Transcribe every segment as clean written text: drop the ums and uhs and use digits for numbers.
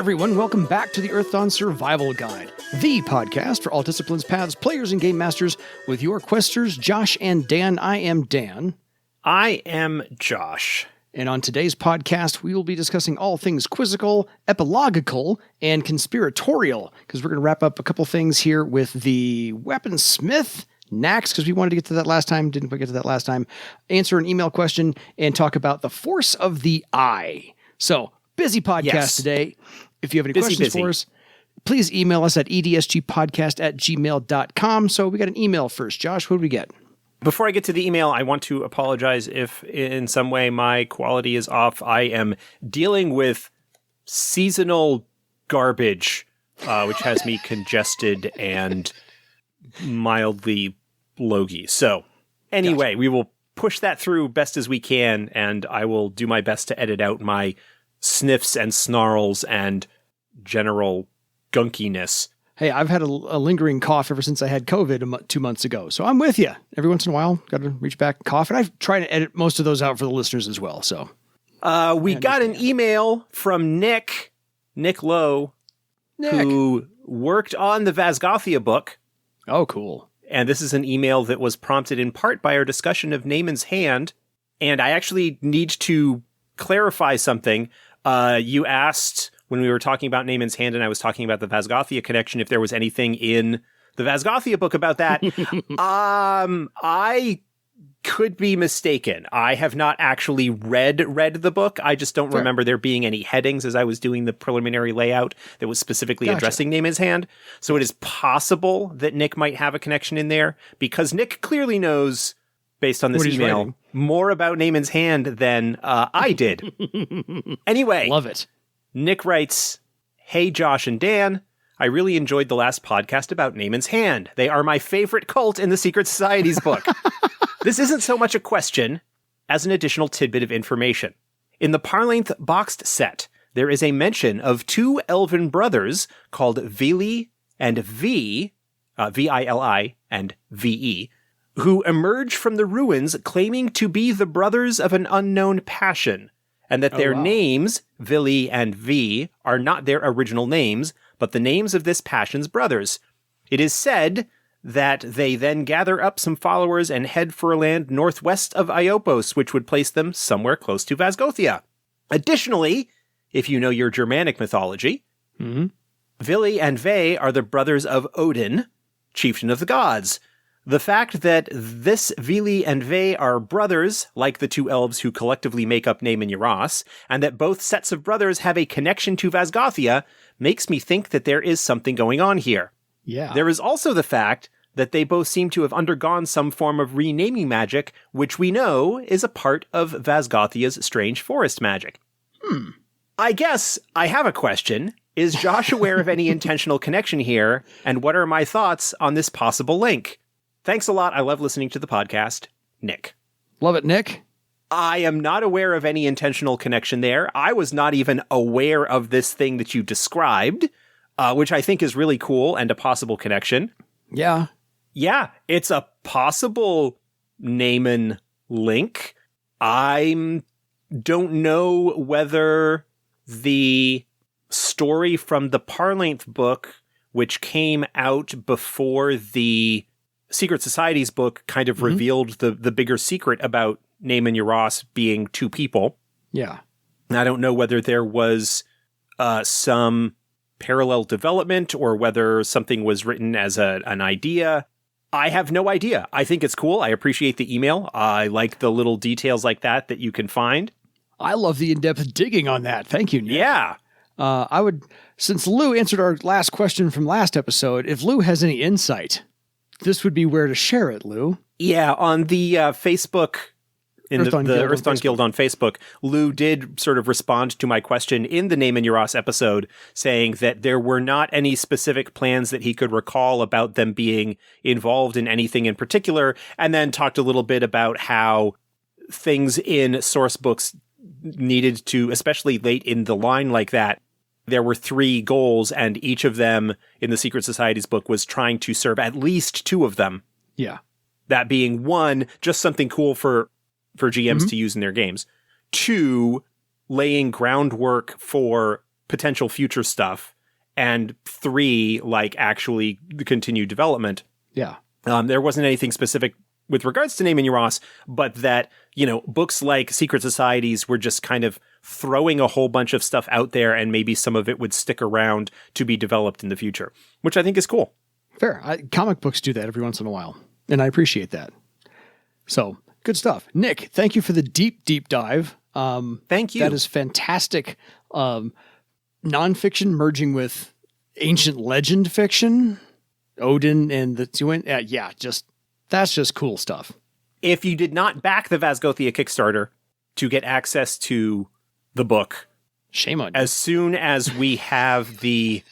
everyone. Welcome back to the Earth Dawn Survival Guide, the podcast for all disciplines, paths, players, and game masters with your questers, Josh and Dan. I am Dan. I am Josh. And on today's podcast, we will be discussing all things quizzical, epilogical, and conspiratorial, because we're going to wrap up a couple things here with the Weaponsmith, knacks, because we wanted to get to that last time, didn't get to that last time, answer an email question, and talk about the force of the eye. So, busy podcast today. If you have any questions for us, please email us at edsgpodcast@gmail.com. So we got an email first. Josh, what do we get? Before I get to the email, I want to apologize if in some way my quality is off. I am dealing with seasonal garbage, which has me congested and mildly logy. So anyway, we will push that through best as we can, and I will do my best to edit out my sniffs and snarls and general gunkiness. Hey, I've had a lingering cough ever since I had COVID 2 months ago. So I'm with you. Every once in a while, got to reach back and cough. And I've tried to edit most of those out for the listeners as well. So we got an email from Nick Lowe, who worked on the Vazgothia book. Oh, cool. And this is an email that was prompted in part by our discussion of Naaman's Hand. And I actually need to clarify something. You asked when we were talking about Naaman's Hand and I was talking about the Vazgothia connection, if there was anything in the Vazgothia book about that. I could be mistaken. I have not actually read the book. I just don't remember there being any headings as I was doing the preliminary layout that was specifically addressing Naaman's Hand. So it is possible that Nick might have a connection in there, because Nick clearly knows, based on this email, more about Naaman's Hand than I did. Anyway. Love it. Nick writes, "Hey, Josh and Dan, I really enjoyed the last podcast about Naaman's Hand. They are my favorite cult in the Secret Society's book. This isn't so much a question as an additional tidbit of information. In the Parlength boxed set, there is a mention of two elven brothers called Vili and V, V-I-L-I and V-E, who emerge from the ruins claiming to be the brothers of an unknown passion, and that their names, Vili and V, are not their original names, but the names of this passion's brothers. It is said that they then gather up some followers and head for a land northwest of Iopos, which would place them somewhere close to Vazgothia. Additionally, if you know your Germanic mythology, Vili and Ve are the brothers of Odin, chieftain of the gods. The fact that this Vili and Ve are brothers, like the two elves who collectively make up Naaman Yaras, and that both sets of brothers have a connection to Vazgothia, makes me think that there is something going on here. Yeah. There is also the fact that they both seem to have undergone some form of renaming magic, which we know is a part of Vazgothia's strange forest magic. I guess I have a question. Is Josh aware of any intentional connection here, and what are my thoughts on this possible link? Thanks a lot. I love listening to the podcast. Nick." Love it, Nick. I am not aware of any intentional connection there. I was not even aware of this thing that you described, which I think is really cool and a possible connection. Yeah. Yeah, it's a possible Naaman link. I don't know whether the story from the Parlength book, which came out before the Secret Society's book, kind of revealed the bigger secret about Naaman Yaras being two people. Yeah. I don't know whether there was some parallel development or whether something was written as an idea. I have no idea. I think it's cool. I appreciate the email. I like the little details like that you can find. I love the in-depth digging on that. Thank you, Nick. Yeah. I would, since Lou answered our last question from last episode, if Lou has any insight, this would be where to share it, Lou. Yeah, on the Facebook, in the Earth Dawn Guild on Facebook, Lou did sort of respond to my question in the Naaman Yaras episode, saying that there were not any specific plans that he could recall about them being involved in anything in particular, and then talked a little bit about how things in source books needed to, especially late in the line like that, there were 3 goals, and each of them in the Secret Society's book was trying to serve at least 2 of them. Yeah. That being 1, just something cool for GMs to use in their games. 2, laying groundwork for potential future stuff, and 3 like actually the continued development. Yeah. There wasn't anything specific with regards to Naaman Ross, but that, books like Secret Societies were just kind of throwing a whole bunch of stuff out there, and maybe some of it would stick around to be developed in the future, which I think is cool. Fair. Comic books do that every once in a while, and I appreciate that. So, good stuff. Nick, thank you for the deep, deep dive. Thank you. That is fantastic. Nonfiction merging with ancient legend fiction, Odin and the Tuin. That's just cool stuff. If you did not back the Vazgothia Kickstarter to get access to the book, shame on you. As soon as we have the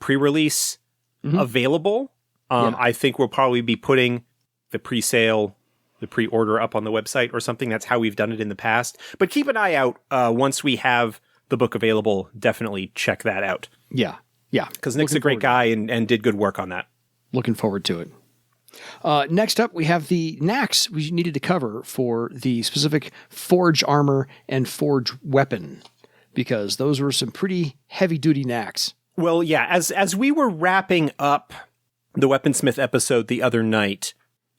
pre-release available, I think we'll probably be putting the pre-sale, the pre-order up on the website or something. That's how we've done it in the past. But keep an eye out once we have the book available. Definitely check that out. Yeah. Yeah. Because Nick's a great guy and did good work on that. Looking forward to it. Next up, we have the knacks we needed to cover for the specific forge armor and forge weapon, because those were some pretty heavy-duty knacks. Well, yeah, as we were wrapping up the Weaponsmith episode the other night,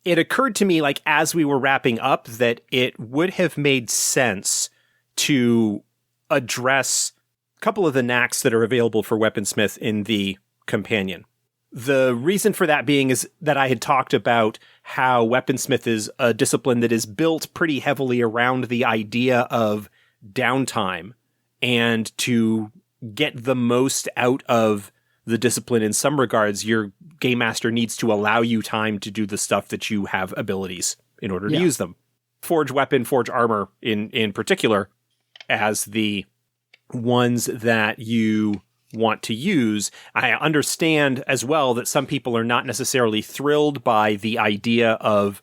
it occurred to me, like, as we were wrapping up, that it would have made sense to address a couple of the knacks that are available for Weaponsmith in the companion. The reason for that being is that I had talked about how Weaponsmith is a discipline that is built pretty heavily around the idea of downtime, and to get the most out of the discipline in some regards, your game master needs to allow you time to do the stuff that you have abilities in order to use them. Forge weapon, forge armor in particular, as the ones that you want to use. I understand as well that some people are not necessarily thrilled by the idea of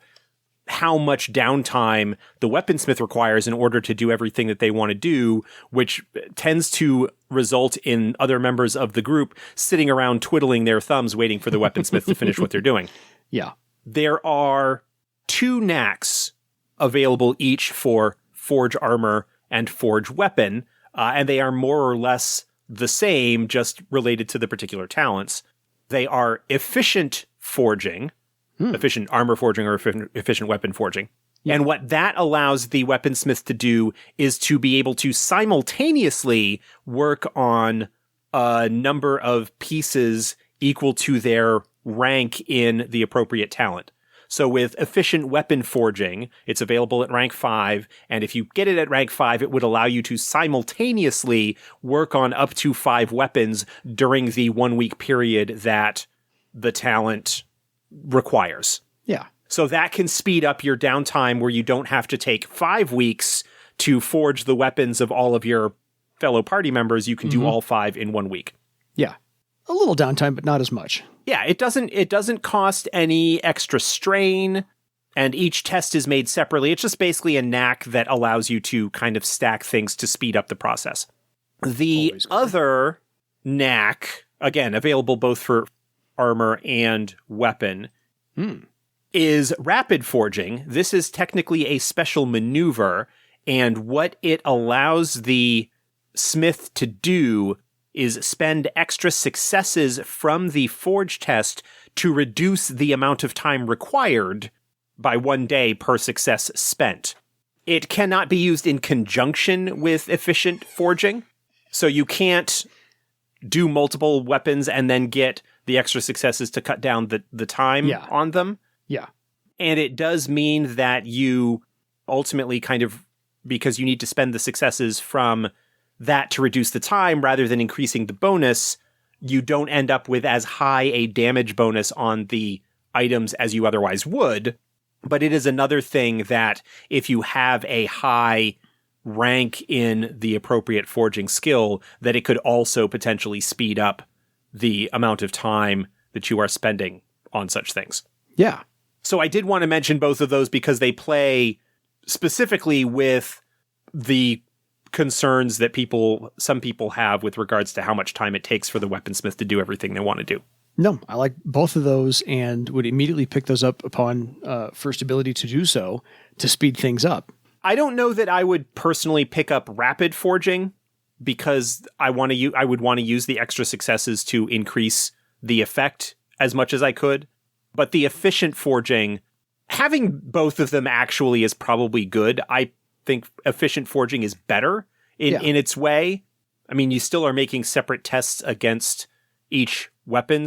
how much downtime the weaponsmith requires in order to do everything that they want to do, which tends to result in other members of the group sitting around twiddling their thumbs waiting for the weaponsmith to finish what they're doing. Yeah. There are 2 knacks available each for forge armor and forge weapon, and they are more or less the same, just related to the particular talents. They are efficient forging, efficient armor forging or efficient weapon forging. Yeah. And what that allows the weaponsmith to do is to be able to simultaneously work on a number of pieces equal to their rank in the appropriate talent. So with efficient weapon forging, it's available at rank 5, and if you get it at rank 5, it would allow you to simultaneously work on up to 5 weapons during the 1-week period that the talent requires. Yeah. So that can speed up your downtime, where you don't have to take 5 weeks to forge the weapons of all of your fellow party members. You can do all 5 in 1 week. Yeah. A little downtime, but not as much. Yeah, it doesn't cost any extra strain, and each test is made separately. It's just basically a knack that allows you to kind of stack things to speed up the process. The other knack, again, available both for armor and weapon, is rapid forging. This is technically a special maneuver, and what it allows the smith to do is spend extra successes from the forge test to reduce the amount of time required by 1 day per success spent. It cannot be used in conjunction with efficient forging, so you can't do multiple weapons and then get the extra successes to cut down the time on them. Yeah. And it does mean that you ultimately kind of, because you need to spend the successes from that to reduce the time rather than increasing the bonus, you don't end up with as high a damage bonus on the items as you otherwise would. But it is another thing that if you have a high rank in the appropriate forging skill, that it could also potentially speed up the amount of time that you are spending on such things. Yeah. So I did want to mention both of those because they play specifically with the concerns that some people have with regards to how much time it takes for the weaponsmith to do everything they want to do. No, I like both of those and would immediately pick those up upon first ability to do so to speed things up. I don't know that I would personally pick up rapid forging because I would want to use the extra successes to increase the effect as much as I could. But the efficient forging, having both of them actually is probably good. I think efficient forging is better in its way. I mean, you still are making separate tests against each weapon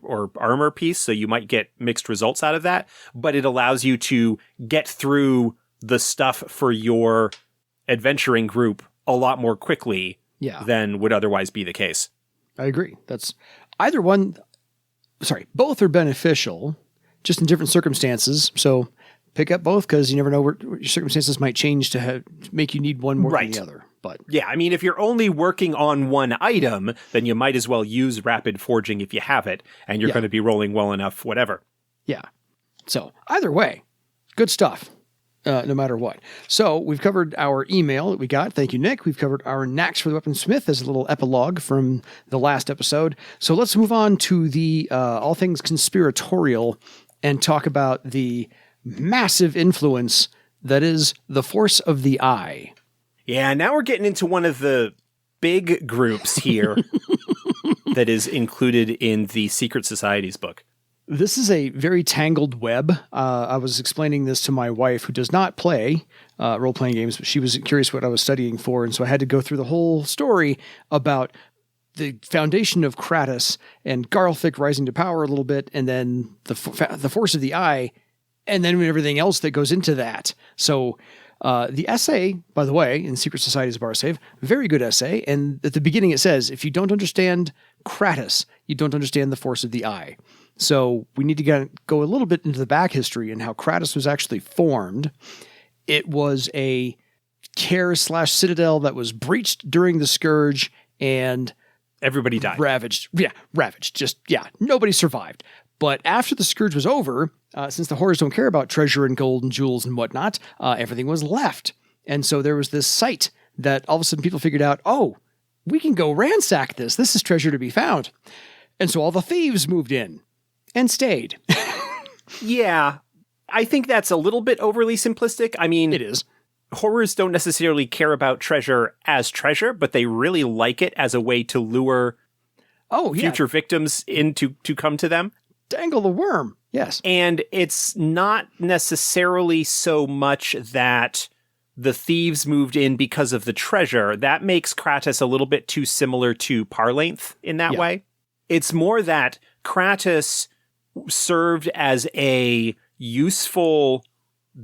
or armor piece, so you might get mixed results out of that, but it allows you to get through the stuff for your adventuring group a lot more quickly than would otherwise be the case. I agree. Both are beneficial, just in different circumstances. So pick up both, because you never know what your circumstances might change to make you need one more than the other. But yeah, I mean, if you're only working on one item, then you might as well use rapid forging if you have it, and you're going to be rolling well enough, whatever. Yeah. So either way, good stuff, no matter what. So we've covered our email that we got. Thank you, Nick. We've covered our knacks for the Weaponsmith as a little epilogue from the last episode. So let's move on to the all things conspiratorial and talk about the massive influence that is the force of the eye. Yeah, now we're getting into one of the big groups here that is included in the Secret Societies book. This is a very tangled web. I was explaining this to my wife, who does not play role-playing games, but she was curious what I was studying for, and so I had to go through the whole story about the foundation of Kratas and Garlthik rising to power a little bit, and then the force of the eye, and then everything else that goes into that. So the essay, by the way, in Secret Societies Bar Save, very good essay. And at the beginning it says, if you don't understand Kratas, you don't understand the force of the eye. So we need to go a little bit into the back history and how Kratas was actually formed. It was a care/citadel that was breached during the Scourge, and everybody died. Ravaged. Nobody survived. But after the Scourge was over, since the Horrors don't care about treasure and gold and jewels and whatnot, everything was left. And so there was this site that all of a sudden people figured out, oh, we can go ransack this. This is treasure to be found. And so all the thieves moved in and stayed. Yeah, I think that's a little bit overly simplistic. I mean, it is. Horrors don't necessarily care about treasure as treasure, but they really like it as a way to lure future victims to come to them. Dangle the worm. Yes. And it's not necessarily so much that the thieves moved in because of the treasure. That makes Kratas a little bit too similar to Parlength in that way. It's more that Kratas served as a useful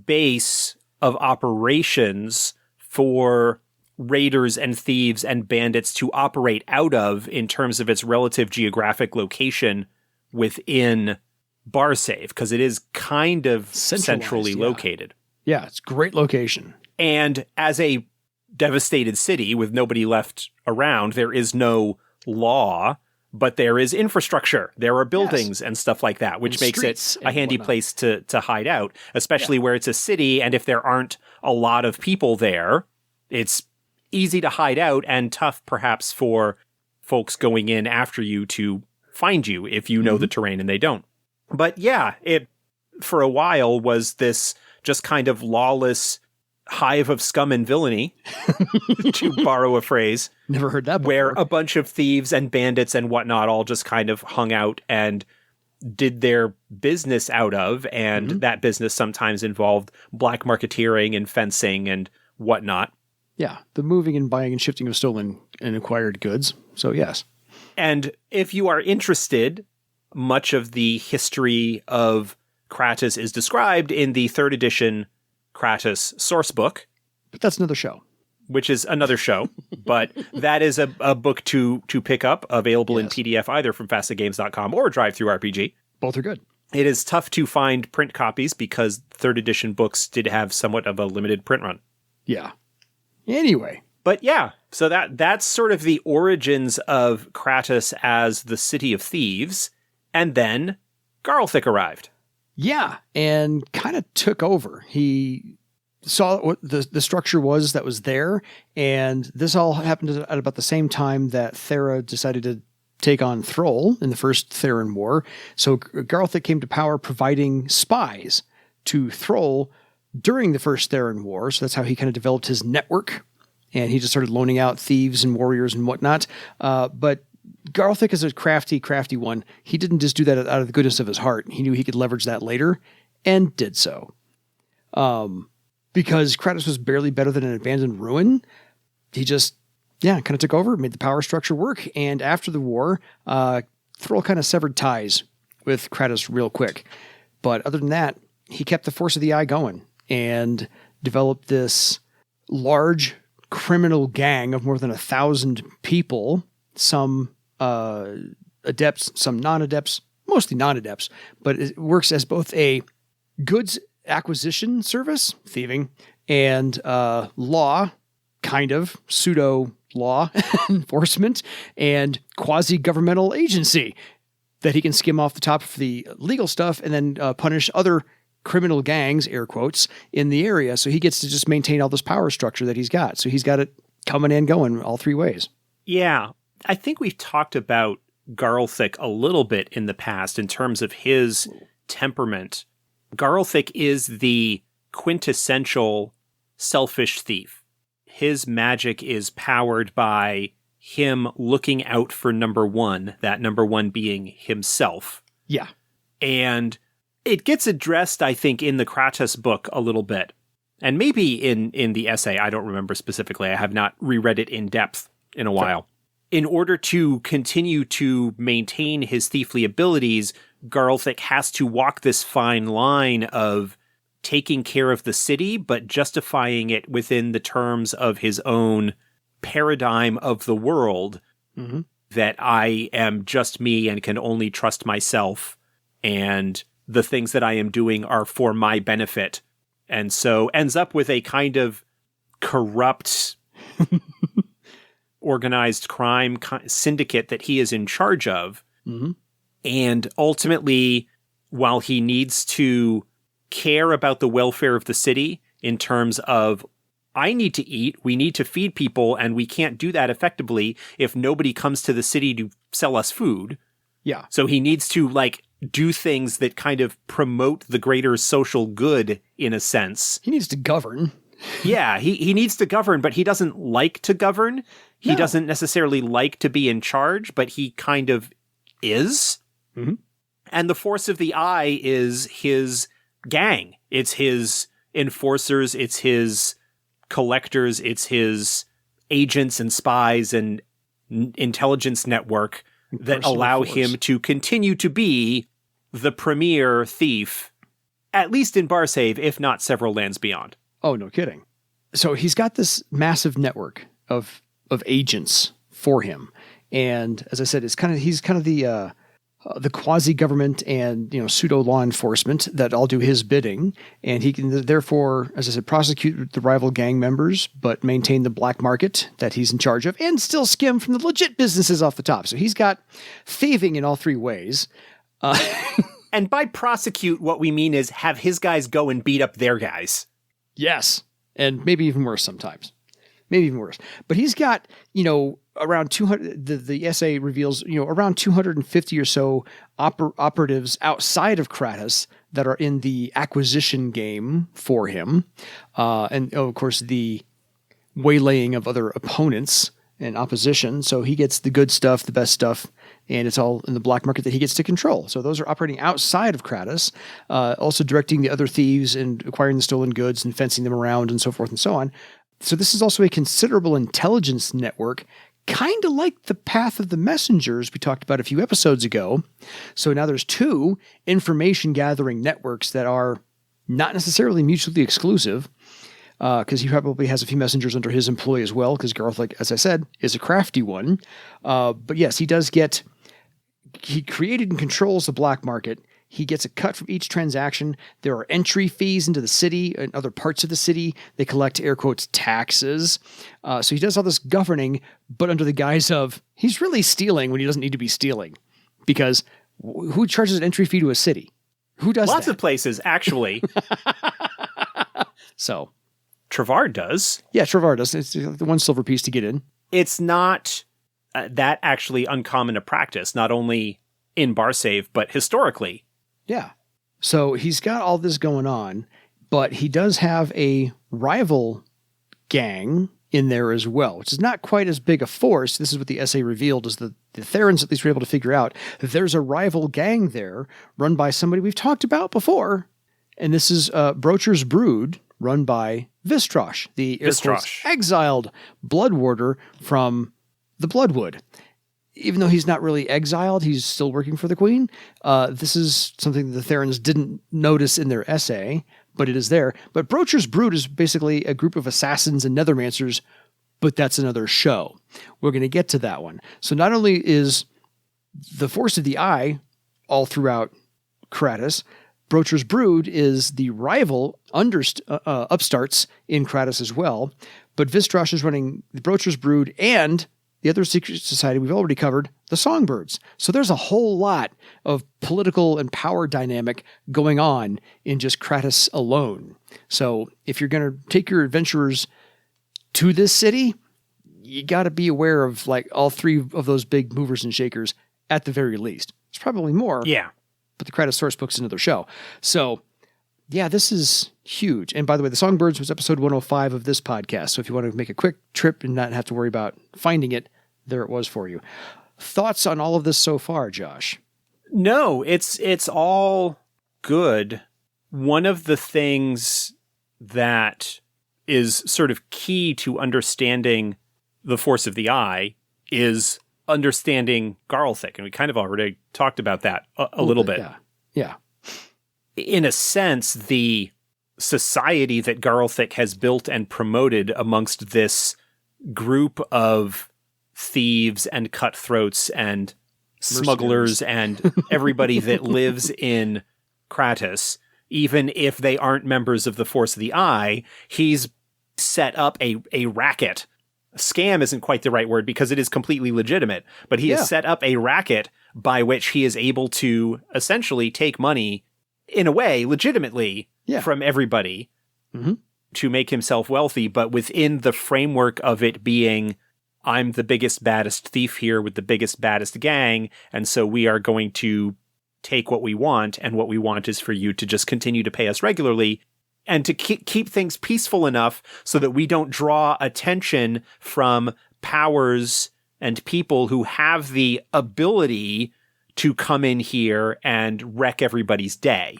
base of operations for raiders and thieves and bandits to operate out of in terms of its relative geographic location within Barsave, because it is kind of centrally located. Yeah, it's a great location. And as a devastated city with nobody left around, there is no law, but there is infrastructure. There are buildings and stuff like that, which makes it a handy place to hide out, especially where it's a city, and if there aren't a lot of people there, it's easy to hide out and tough perhaps for folks going in after you to find you if you know the terrain and they don't. But yeah, it for a while was this just kind of lawless hive of scum and villainy, to borrow a phrase. Never heard that before. Where a bunch of thieves and bandits and whatnot all just kind of hung out and did their business out of, and that business sometimes involved black marketeering and fencing and whatnot. Yeah, the moving and buying and shifting of stolen and acquired goods. So yes. And if you are interested, much of the history of Kratas is described in the 3rd edition Kratas sourcebook. But that's another show. Which is another show. But that is a book to pick up, available in PDF either from fastagames.com or DriveThruRPG. Both are good. It is tough to find print copies because 3rd edition books did have somewhat of a limited print run. Yeah. Anyway. But yeah, so that's sort of the origins of Kratas as the City of Thieves. And then Garlthik arrived. Yeah, and kind of took over. He saw what the structure was that was there, and this all happened at about the same time that Thera decided to take on Thrall in the First Theran War. So Garlthik came to power providing spies to Thrall during the First Theran War, so that's how he kind of developed his network and he just started loaning out thieves and warriors and whatnot. But Garlthik is a crafty one. He didn't just do that out of the goodness of his heart. He knew he could leverage that later, and did so. Because Kratas was barely better than an abandoned ruin, he just, kind of took over, made the power structure work, and after the war, Thrall kind of severed ties with Kratas real quick. But other than that, he kept the Force of the Eye going and developed this large criminal gang of more than 1,000 people, some adepts, some non-adepts, mostly non-adepts, but it works as both a goods acquisition service, thieving, and law, kind of, pseudo-law enforcement, and quasi-governmental agency that he can skim off the top of the legal stuff and then punish other criminal gangs, air quotes, in the area. So he gets to just maintain all this power structure that he's got. So he's got it coming and going all three ways. Yeah. I think we've talked about Garlthik a little bit in the past in terms of his temperament. Garlthik is the quintessential selfish thief. His magic is powered by him looking out for number one, that number one being himself. Yeah. And it gets addressed, I think, in the Kratas book a little bit. And maybe in the essay, I don't remember specifically. I have not reread it in depth in a while. In order to continue to maintain his thiefly abilities, Garlthik has to walk this fine line of taking care of the city, but justifying it within the terms of his own paradigm of the world, that I am just me and can only trust myself, and the things that I am doing are for my benefit. And so ends up with a kind of corrupt organized crime syndicate that he is in charge of. And ultimately, while he needs to care about the welfare of the city in terms of, I need to eat, we need to feed people, and we can't do that effectively if nobody comes to the city to sell us food. Yeah. So he needs to do things that kind of promote the greater social good in a sense. He needs to govern. Yeah, he needs to govern, but he doesn't like to govern. He doesn't necessarily like to be in charge, but he kind of is. And the Force of the Eye is his gang. It's his enforcers, it's his collectors, it's his agents and spies and intelligence network that allow him to continue to be the premier thief, at least in Barsave, if not several lands beyond. Oh, no kidding. So he's got this massive network of agents for him. And as I said, he's kind of the quasi-government and, pseudo law enforcement that all do his bidding. And he can therefore, as I said, prosecute the rival gang members, but maintain the black market that he's in charge of and still skim from the legit businesses off the top. So he's got thieving in all three ways. And by prosecute, what we mean is have his guys go and beat up their guys. Yes. And maybe even worse sometimes. Maybe even worse. But he's got, around 200, the essay reveals, around 250 or so operatives outside of Kratas that are in the acquisition game for him. And of course, the waylaying of other opponents and opposition. So he gets the good stuff, the best stuff, and it's all in the black market that he gets to control. So those are operating outside of Kratas, also directing the other thieves and acquiring the stolen goods and fencing them around and so forth and so on. So this is also a considerable intelligence network, kind of like the Path of the Messengers we talked about a few episodes ago. So now there's two information gathering networks that are not necessarily mutually exclusive, because he probably has a few messengers under his employ as well, because Garlthik, as I said, is a crafty one. But yes, he created and controls the black market. He gets a cut from each transaction. There are entry fees into the city and other parts of the city. They collect, air quotes, taxes. So he does all this governing, but under the guise of he's really stealing when he doesn't need to be stealing. Because who charges an entry fee to a city? Who does Lots that? of places, actually. So Travar does. Yeah, Travar does. It's the one silver piece to get in. It's not that actually uncommon a practice, not only in Barsave, but historically. Yeah. So he's got all this going on, but he does have a rival gang in there as well, which is not quite as big a force. This is what the essay revealed, is that the Therans at least were able to figure out that there's a rival gang there run by somebody we've talked about before. And this is Brocher's Brood, run by Vistrosh, the exiled Blood Warder from the Bloodwood. Even though he's not really exiled, he's still working for the Queen. This is something that the Therans didn't notice in their essay, but it is there. But Brocher's Brood is basically a group of assassins and nethermancers, but that's another show. We're going to get to that one. So not only is the Force of the Eye all throughout Kratas, Brocher's Brood is the rival upstarts in Kratas as well, but Vistrosh is running the Brocher's Brood and the other secret society we've already covered, the Songbirds. So there's a whole lot of political and power dynamic going on in just Kratas alone. So if you're going to take your adventurers to this city, you got to be aware of like all three of those big movers and shakers at the very least. There's probably more. Yeah. But the Kratos source book's another show. So yeah, this is huge. And by the way, the Songbirds was episode 105 of this podcast. So if you want to make a quick trip and not have to worry about finding it, there it was for you. Thoughts on all of this so far, Josh? No, it's all good. One of the things that is sort of key to understanding the Force of the Eye is understanding Garlthik. And we kind of already talked about that a little bit. Yeah. In a sense, the society that Garlthik has built and promoted amongst this group of thieves and cutthroats and smugglers and everybody that lives in Kratas, even if they aren't members of the Force of the Eye, he's set up a racket. Scam isn't quite the right word because it is completely legitimate, but he has set up a racket by which he is able to essentially take money, in a way, legitimately, from everybody to make himself wealthy, but within the framework of it being, I'm the biggest, baddest thief here with the biggest, baddest gang, and so we are going to take what we want, and what we want is for you to just continue to pay us regularly, and to keep things peaceful enough so that we don't draw attention from powers and people who have the ability to come in here and wreck everybody's day.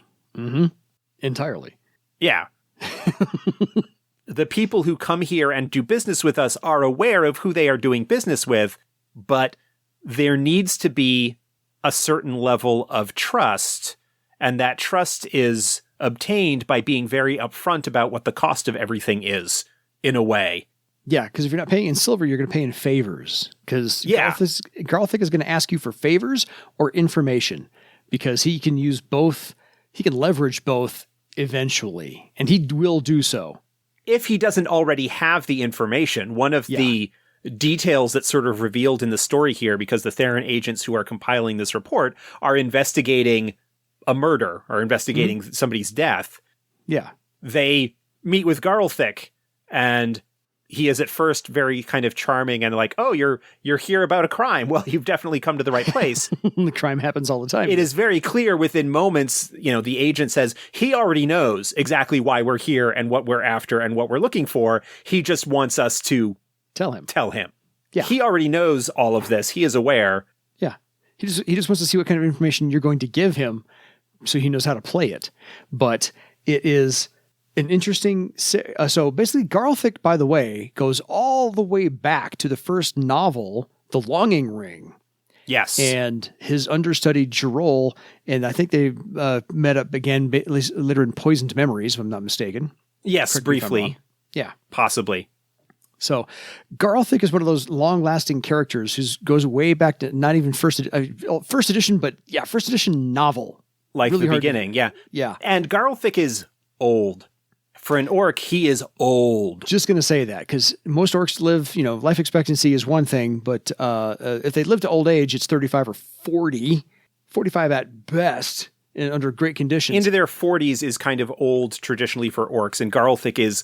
Entirely. Yeah. The people who come here and do business with us are aware of who they are doing business with, but there needs to be a certain level of trust, and that trust is obtained by being very upfront about what the cost of everything is, in a way. Yeah, because if you're not paying in silver, you're going to pay in favors. Because Garlthik is going to ask you for favors or information, because he can use both. He can leverage both eventually, and he will do so. If he doesn't already have the information, one of the details that's sort of revealed in the story here, because the Theran agents who are compiling this report are investigating a murder or investigating somebody's death. Yeah. They meet with Garlthik, and he is at first very kind of charming and like, oh, you're here about a crime. Well, you've definitely come to the right place. The crime happens all the time. It is very clear within moments, the agent says he already knows exactly why we're here and what we're after and what we're looking for. He just wants us to tell him. Yeah. He already knows all of this. He is aware. Yeah. He just wants to see what kind of information you're going to give him so he knows how to play it. But it is an interesting... So basically, Garlthik, by the way, goes all the way back to the first novel, The Longing Ring. Yes. And his understudy, Jirol, and I think they met up again, at least later in Poisoned Memories, if I'm not mistaken. Yes, briefly. Yeah. Possibly. So Garlthik is one of those long-lasting characters who goes way back to not even first edition, but first edition novel. Like really the beginning, yeah. And Garlthik is old. For an orc, he is old. Just going to say that, because most orcs live, life expectancy is one thing, but if they live to old age, it's 35 or 40, 45 at best, and under great conditions. Into their 40s is kind of old traditionally for orcs, and Garlthik is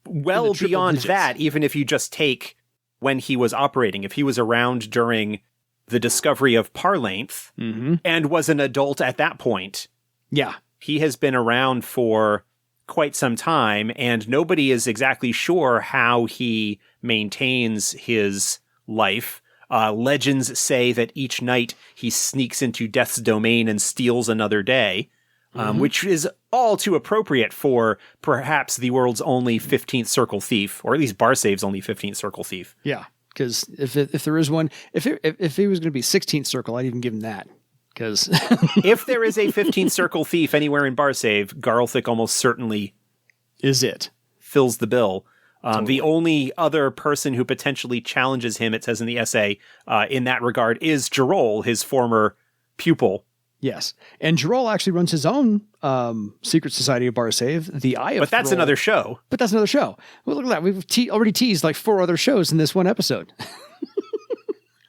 well beyond that, even if you just take when he was operating. If he was around during the discovery of Parlength and was an adult at that point. Yeah. He has been around for quite some time, and nobody is exactly sure how he maintains his life. Legends say that each night he sneaks into death's domain and steals another day, which is all too appropriate for perhaps the world's only 15th Circle thief, or at least Barsave's only 15th Circle thief. Yeah, because if there is one, if he was going to be 16th Circle, I'd even give him that. Because if there is a 15th Circle thief anywhere in Barsave, Garlthik almost certainly is it. Fills the bill. The only other person who potentially challenges him, it says in the essay, in that regard, is Gerol, his former pupil. Yes. And Gerol actually runs his own secret society of Barsave, the Eye of But that's Thrall. another show. But that's another show. Well, look at that. We've already teased like 4 other shows in this one episode.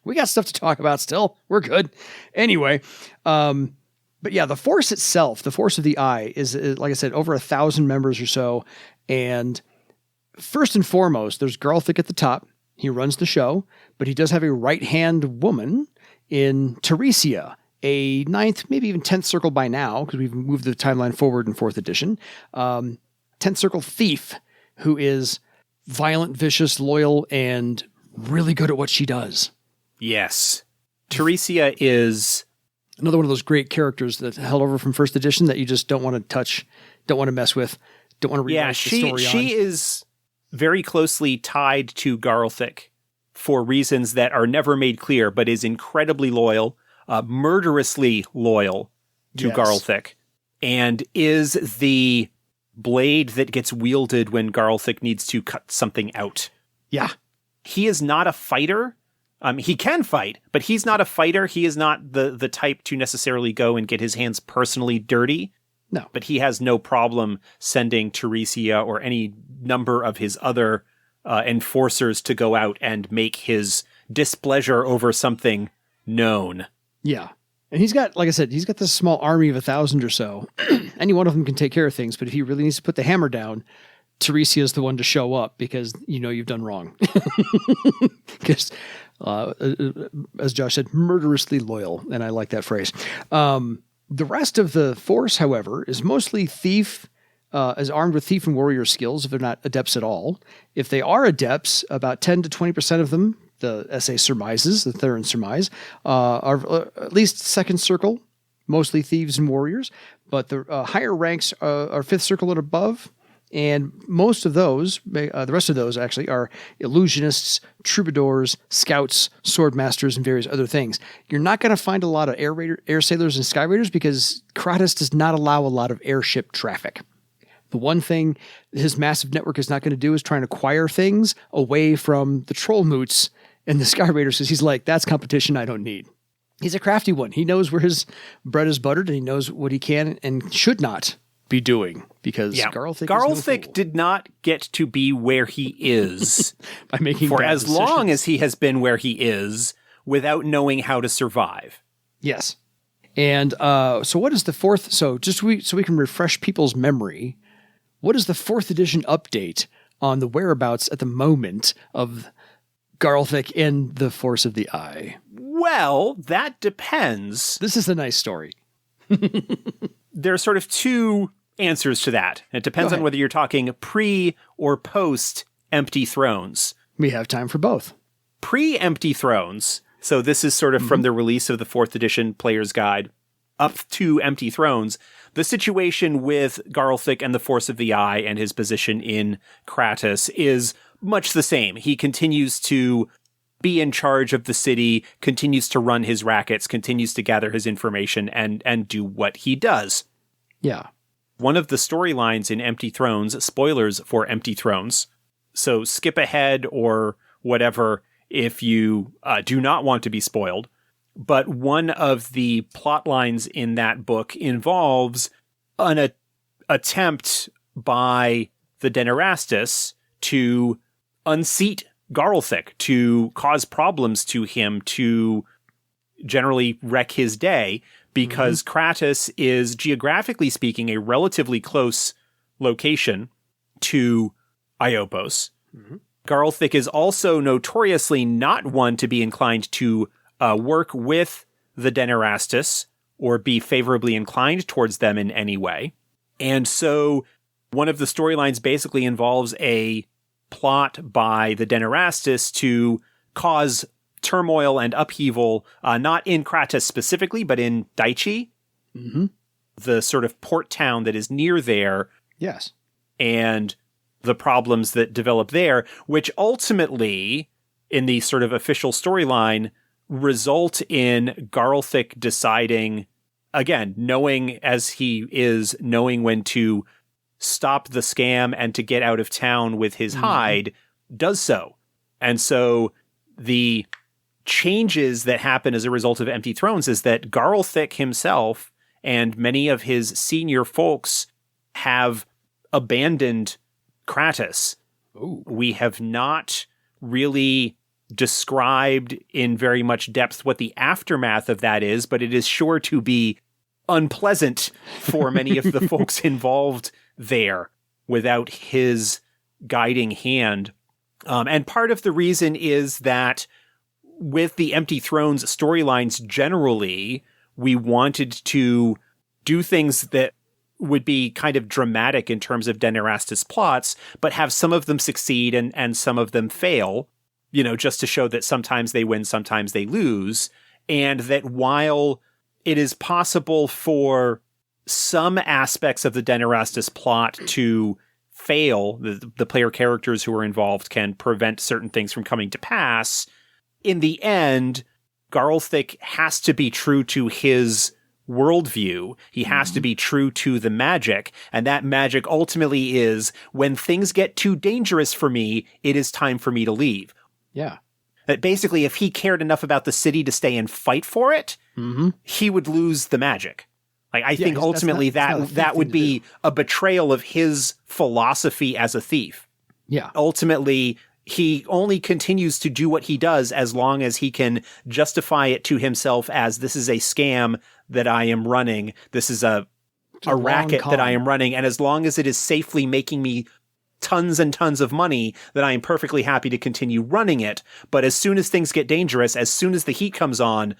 We got stuff to talk about still. We're good. Anyway, but yeah, the Force itself, the Force of the Eye, is like I said, over 1,000 members or so. And first and foremost, there's Garlthik at the top. He runs the show, but he does have a right-hand woman in Terricia, a 9th, maybe even 10th Circle by now, because we've moved the timeline forward in 4th edition. 10th Circle thief, who is violent, vicious, loyal, and really good at what she does. Yes. Terricia is another one of those great characters that held over from 1st edition that you just don't want to touch, don't want to mess with, don't want to rewrite the story on. She is very closely tied to Garlthik for reasons that are never made clear, but is incredibly loyal, murderously loyal to Garlthik, and is the blade that gets wielded when Garlthik needs to cut something out. Yeah. He is not a fighter. He can fight, but he's not a fighter. He is not the type to necessarily go and get his hands personally dirty. No. But he has no problem sending Terricia or any number of his other enforcers to go out and make his displeasure over something known. Yeah. And he's got, like I said, he's got this small army of 1,000 or so. Any one of them can take care of things, but if he really needs to put the hammer down, Terricia is the one to show up because you know you've done wrong. Because, as Josh said, murderously loyal, and I like that phrase. The rest of the force, however, is mostly thief, is armed with thief and warrior skills if they're not adepts at all. If they are adepts, about 10 to 20% of them, the essay surmises, the Theron surmise, are at least 2nd Circle, mostly thieves and warriors, but the higher ranks are 5th Circle and above. And most of those, the rest of those actually, are illusionists, troubadours, scouts, sword masters, and various other things. You're not going to find a lot of air sailors and sky raiders because Kratas does not allow a lot of airship traffic. The one thing his massive network is not going to do is try and acquire things away from the troll moots and the sky raiders, because he's like, that's competition I don't need. He's a crafty one. He knows where his bread is buttered, and he knows what he can and should not be doing, because Garlthik did not get to be where he is by making for bad as decisions. long as he has been where he is without knowing how to survive. Yes. And so what is the 4th? So just so we can refresh people's memory, what is the 4th edition update on the whereabouts at the moment of Garlthik and the Force of the Eye? Well, that depends. This is a nice story. There are sort of 2 answers to that. It depends on whether you're talking pre or post Empty Thrones. We have time for both. Pre-Empty Thrones, so this is sort of from the release of the 4th edition Player's Guide up to Empty Thrones, the situation with Garlthik and the Force of the Eye and his position in Kratas is much the same. He continues to be in charge of the city, continues to run his rackets, continues to gather his information, and do what he does. Yeah. One of the storylines in Empty Thrones, spoilers for Empty Thrones, so skip ahead or whatever if you do not want to be spoiled, but one of the plot lines in that book involves an attempt by the Denerastus to unseat Garlthik, to cause problems to him, to generally wreck his day, because Kratas is, geographically speaking, a relatively close location to Iopos. Garlthik is also notoriously not one to be inclined to work with the Denerastus or be favorably inclined towards them in any way. And so one of the storylines basically involves a plot by the Denerastus to cause turmoil and upheaval, not in Kratas specifically, but in Daichi, the sort of port town that is near there. Yes. And the problems that develop there, which ultimately, in the sort of official storyline, result in Garlthik deciding, again, knowing when to stop the scam and to get out of town with his hide, does so. And so the changes that happen as a result of Empty Thrones is that Garlthik himself and many of his senior folks have abandoned Kratas. Ooh. We have not really described in very much depth what the aftermath of that is, but it is sure to be unpleasant for many of the folks involved there without his guiding hand. And part of the reason is that with the Empty Thrones storylines generally, we wanted to do things that would be kind of dramatic in terms of Denerastus plots, but have some of them succeed and some of them fail, just to show that sometimes they win, sometimes they lose. And that while it is possible for some aspects of the Denerastus plot to fail, the player characters who are involved can prevent certain things from coming to pass, in the end, Garlthik has to be true to his worldview. He has to be true to the magic. And that magic ultimately is, when things get too dangerous for me, it is time for me to leave. Yeah. That basically, if he cared enough about the city to stay and fight for it, he would lose the magic. Like, I think ultimately that would be a betrayal of his philosophy as a thief. Yeah. Ultimately, he only continues to do what he does as long as he can justify it to himself as, this is a scam that I am running. This is a racket that I am running. And as long as it is safely making me tons and tons of money, then I am perfectly happy to continue running it. But as soon as things get dangerous, as soon as the heat comes on,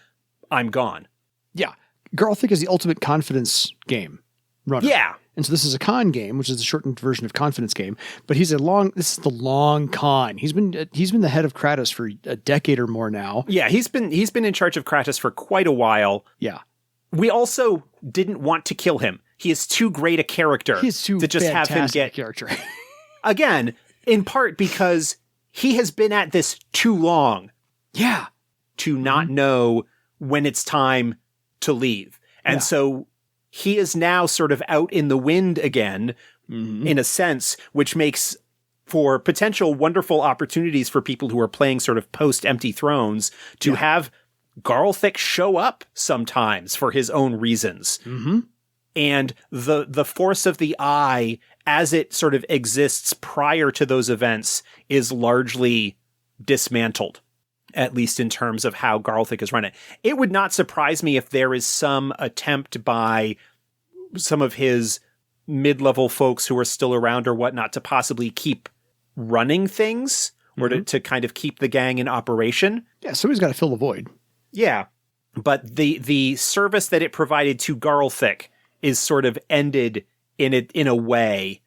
I'm gone. Yeah. Garlthik is the ultimate confidence game runner. Yeah. And so this is a con game, which is a shortened version of confidence game, but this is the long con. He's been the head of Kratas for a decade or more now. Yeah, he's been in charge of Kratas for quite a while. Yeah. We also didn't want to kill him. He is too great a character to just have him get character. Again, in part because he has been at this too long. Yeah. To not know when it's time to leave. And so he is now sort of out in the wind again, in a sense, which makes for potential wonderful opportunities for people who are playing sort of post-Empty Thrones to have Garlthik show up sometimes for his own reasons. And the force of the eye, as it sort of exists prior to those events, is largely dismantled, at least in terms of how Garlthik is run it. It would not surprise me if there is some attempt by some of his mid-level folks who are still around or whatnot to possibly keep running things or to kind of keep the gang in operation. Yeah, somebody's got to fill the void. Yeah, but the service that it provided to Garlthik is sort of ended in a way.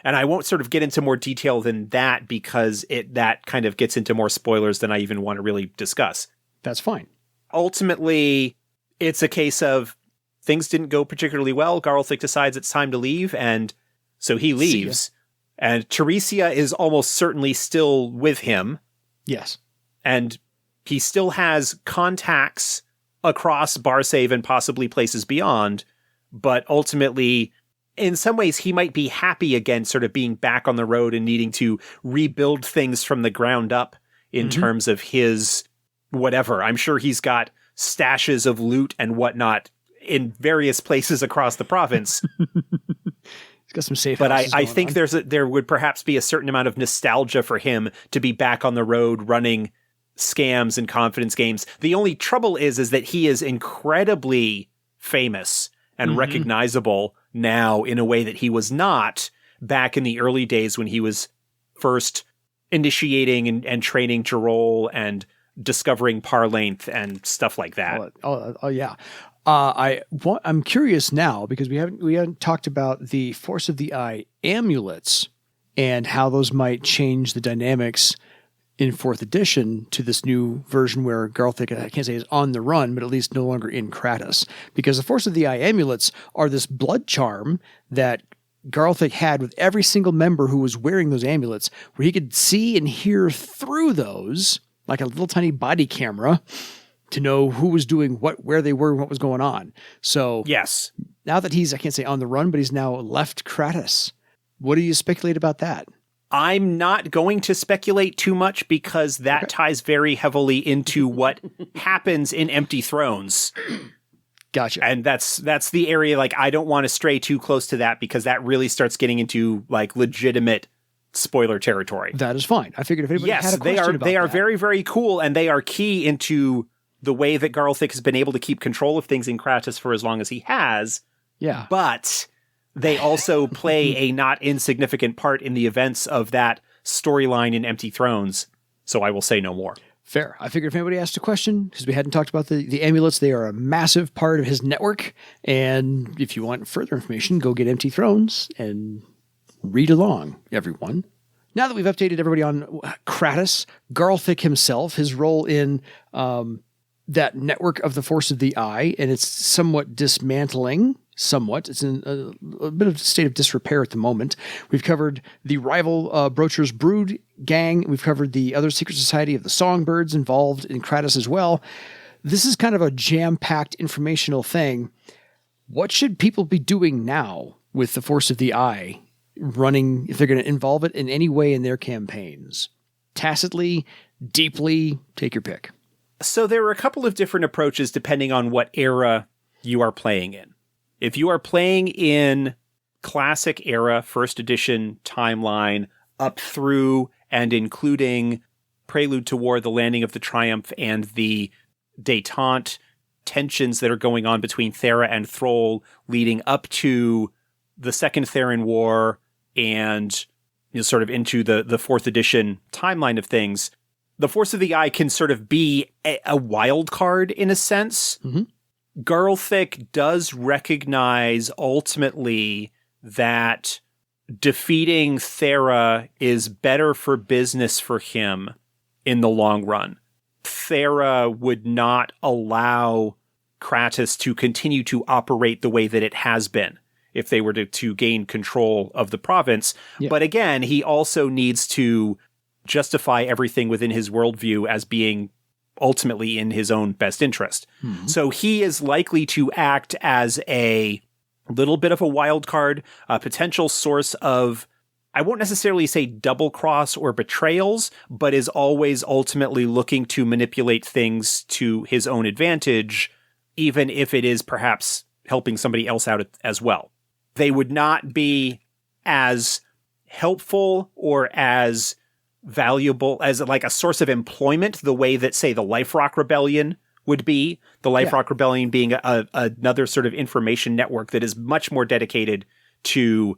And I won't sort of get into more detail than that because that kind of gets into more spoilers than I even want to really discuss. That's fine. Ultimately, it's a case of things didn't go particularly well. Garlthik decides it's time to leave, and so he leaves. And Terricia is almost certainly still with him. Yes. And he still has contacts across Barsave and possibly places beyond, but ultimately, in some ways, he might be happy again, sort of being back on the road and needing to rebuild things from the ground up in terms of his whatever. I'm sure he's got stashes of loot and whatnot in various places across the province. He's got some safe but houses I think on. there would perhaps be a certain amount of nostalgia for him to be back on the road running scams and confidence games. The only trouble is that he is incredibly famous and recognizable now in a way that he was not back in the early days when he was first initiating and training Jarol and discovering Parlength and stuff like that. Oh yeah. I'm curious now because we haven't talked about the Force of the Eye amulets and how those might change the dynamics in 4th edition to this new version where Garlthik, I can't say is on the run, but at least no longer in Kratas. Because the Force of the Eye amulets are this blood charm that Garlthik had with every single member who was wearing those amulets, where he could see and hear through those like a little tiny body camera to know who was doing what, where they were, and what was going on. So yes, now that he's, I can't say on the run, but he's now left Kratas. What do you speculate about that? I'm not going to speculate too much because that ties very heavily into what happens in Empty Thrones. Gotcha. And that's the area, like, I don't want to stray too close to that because that really starts getting into, like, legitimate spoiler territory. That is fine. I figured if anybody had a question about they are that. very, very cool, and they are key into the way that Garlthik has been able to keep control of things in Kratas for as long as he has. Yeah. But they also play a not insignificant part in the events of that storyline in Empty Thrones. So I will say no more. Fair. I figured if anybody asked a question, because we hadn't talked about the amulets, they are a massive part of his network. And if you want further information, go get Empty Thrones and read along, everyone. Now that we've updated everybody on Kratas, Garlthik himself, his role in that network of the Force of the Eye, and it's somewhat dismantling. It's in a bit of a state of disrepair at the moment. We've covered the rival Brocher's Brood gang. We've covered the other secret society of the Songbirds involved in Kratas as well. This is kind of a jam-packed informational thing. What should people be doing now with the Force of the Eye running, if they're going to involve it in any way in their campaigns? Tacitly, deeply, take your pick. So there are a couple of different approaches depending on what era you are playing in. If you are playing in classic era, 1st edition timeline, up through and including Prelude to War, the Landing of the Triumph, and the détente tensions that are going on between Thera and Thrall leading up to the Second Theran War and sort of into the 4th edition timeline of things, the Force of the Eye can sort of be a wild card in a sense. Mm-hmm. Garlthik does recognize ultimately that defeating Thera is better for business for him in the long run. Thera would not allow Kratas to continue to operate the way that it has been if they were to gain control of the province. Yeah. But again, he also needs to justify everything within his worldview as being ultimately in his own best interest. Mm-hmm. So he is likely to act as a little bit of a wild card, a potential source of, I won't necessarily say double cross or betrayals, but is always ultimately looking to manipulate things to his own advantage, even if it is perhaps helping somebody else out as well. They would not be as helpful or as valuable as like a source of employment the way that, say, the Life Rock Rebellion would be. The Life Rock Rebellion being another sort of information network that is much more dedicated to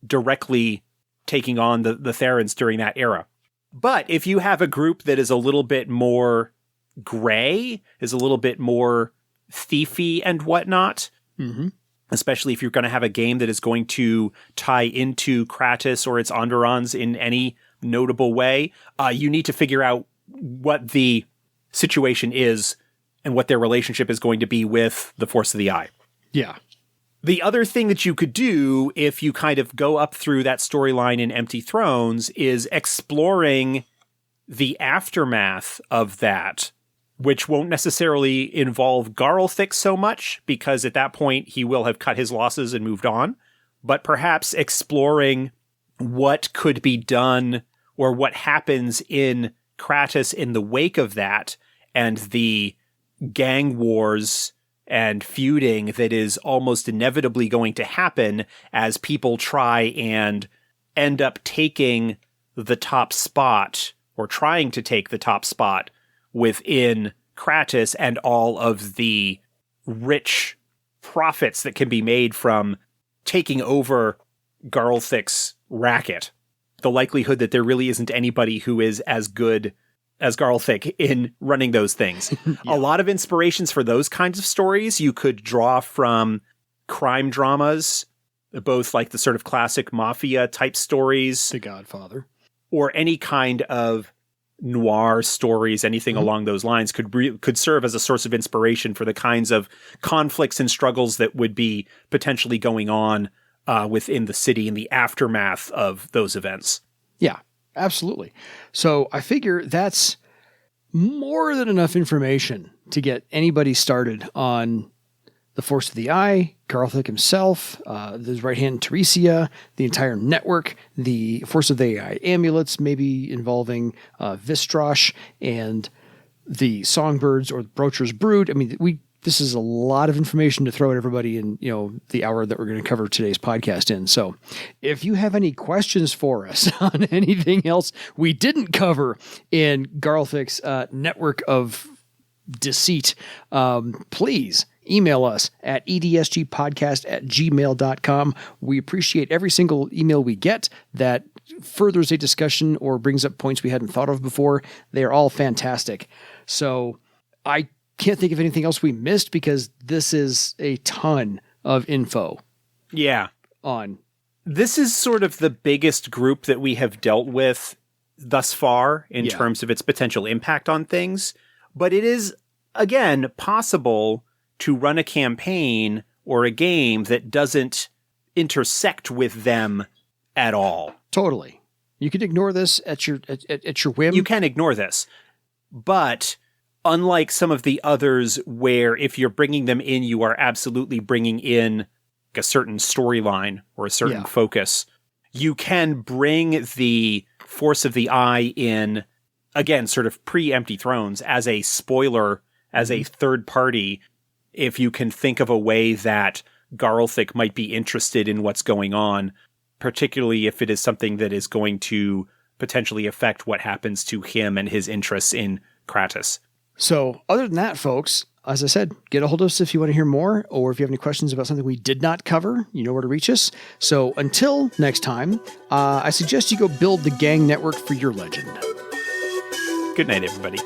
directly taking on the Therans during that era. But if you have a group that is a little bit more gray, is a little bit more thiefy and whatnot, mm-hmm. especially if you're going to have a game that is going to tie into Kratas or its environs in any notable way, you need to figure out what the situation is and what their relationship is going to be with the Force of the Eye. Yeah. The other thing that you could do if you kind of go up through that storyline in Empty Thrones is exploring the aftermath of that, which won't necessarily involve Garlthik so much, because at that point he will have cut his losses and moved on, but perhaps exploring what could be done or what happens in Kratas in the wake of that and the gang wars and feuding that is almost inevitably going to happen as people try and end up taking the top spot or trying to take the top spot within Kratas and all of the rich profits that can be made from taking over Garlthik's racket. The likelihood that there really isn't anybody who is as good as Garlthik in running those things. Yeah. A lot of inspirations for those kinds of stories you could draw from crime dramas, both like the sort of classic mafia type stories. The Godfather. Or any kind of noir stories, anything along those lines could serve as a source of inspiration for the kinds of conflicts and struggles that would be potentially going on within the city in the aftermath of those events. Yeah, absolutely. So I figure that's more than enough information to get anybody started on the Force of the Eye, Garlthik himself, his right hand Terricia, the entire network, the Force of the Eye amulets, maybe involving Vistrosh and the Songbirds or Brocher's Brood. I mean, this is a lot of information to throw at everybody in, the hour that we're going to cover today's podcast in. So if you have any questions for us on anything else we didn't cover in Garlthik's network of deceit, please email us at edsgpodcast@gmail.com. We appreciate every single email we get that furthers a discussion or brings up points we hadn't thought of before. They are all fantastic. So I can't think of anything else we missed because this is a ton of info. Yeah. On. This is sort of the biggest group that we have dealt with thus far in terms of its potential impact on things. But it is, again, possible to run a campaign or a game that doesn't intersect with them at all. Totally. You can ignore this at your whim. You can ignore this. But unlike some of the others where if you're bringing them in, you are absolutely bringing in a certain storyline or a certain focus, you can bring the Force of the Eye in, again, sort of pre-Empty Thrones as a spoiler, as a third party, if you can think of a way that Garlthik might be interested in what's going on, particularly if it is something that is going to potentially affect what happens to him and his interests in Kratas. So other than that, folks, as I said, get a hold of us if you want to hear more, or if you have any questions about something we did not cover, you know where to reach us. So until next time, I suggest you go build the gang network for your legend. Good night, everybody.